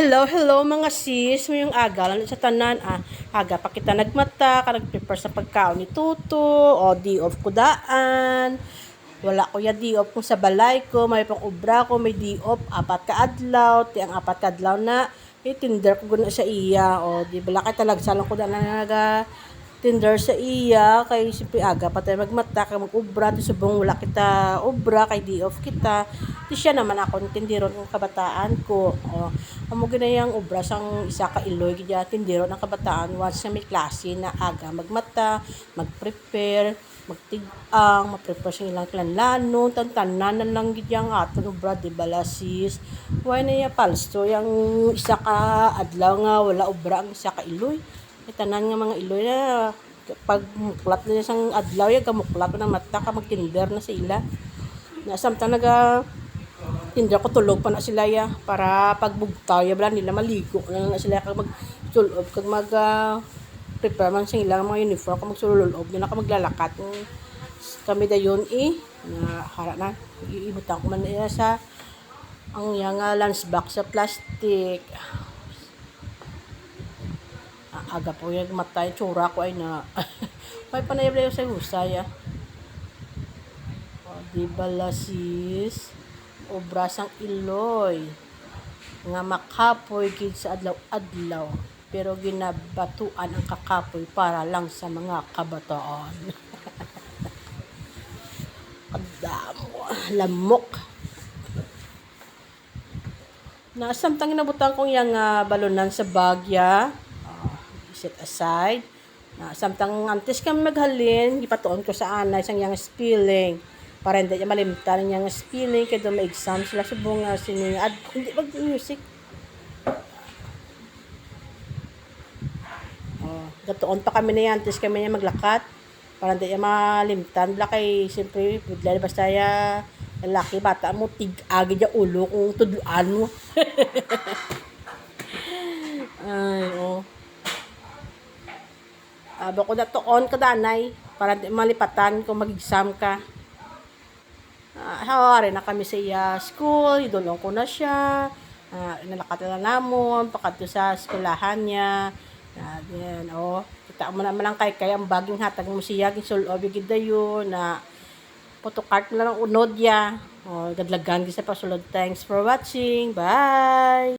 Hello, hello mga sis. Ngayong aga, lalo sa tanan, aga pa kita nagmata, ka nag-prepare sa pagkaon ni Tuto, o di off ko daan. Wala ko ya di off kung sa balay ko, may pang ubra ko, may di off, apat ka adlaw, ti ang apat ka adlaw na, tinder ko guna sa iya, o di bala kay talag salong ko na naga Tinder sa iya kay siyempre aga pa tayo magmata kay mag-ubra ti subong wala kita ubra kay di off kita ti siya naman ako tindiron ng kabataan ko amo ginayang ubra sang isa ka iloy gidya tindiron ng kabataan once na may klase na aga magmata mag-prepare magtig-ang ma-prepare sa ilang klanlano tantanan lang gidyang aton ubra di balasis why na ya palsto yang isa ka adlaw nga wala ubra ang isa ka iloy tanan nga mga iloy na pag muklat na sang adlaw ya kamuklat na mata ka magtinder na sa ila na samtang naga tinder ko tulog pa na sila ya para pagbugtaw ya bala nila maligo na sila kag magsulob kag mag prepare man sa ilang mga uniform kag magsulob na ka maglalakat kami dayon na hara na iibutang ko man niya sa ang yang lunch box sa plastic aga po yung matay tsura ko ay na may panayablayo sa husay di balasis obra sang iloy nga makapoy gid sa adlaw-adlaw pero ginabatuan ang kakapoy para lang sa mga kabataan kadamo lamok na samtang inabutan kong yang balonan sa bagya set aside samtang antes kami maghalin ipatuon ko sa anay sang yang spelling para hindi niya malimtan yung spelling kaya may exam sila subong hindi mag music gatuon pa kami na yan antes kami niya maglakat para hindi niya malimtan bala kay siyempre budlay basta ya lalaki bata mo tig-agi niya ulo kung tudluan mo ay bako na toon ka danay para di malipatan kung mag-exam ka. Hawari na kami sa iya school, idulong ko na siya. Nalakat na namon, pakadto sa eskulahan niya. Then, kita mo naman lang kay ang baging hatag mo siya, gisulob gid dayon na photocard na lang unod ya. Gadlagan gid sa pasulod. Thanks for watching. Bye.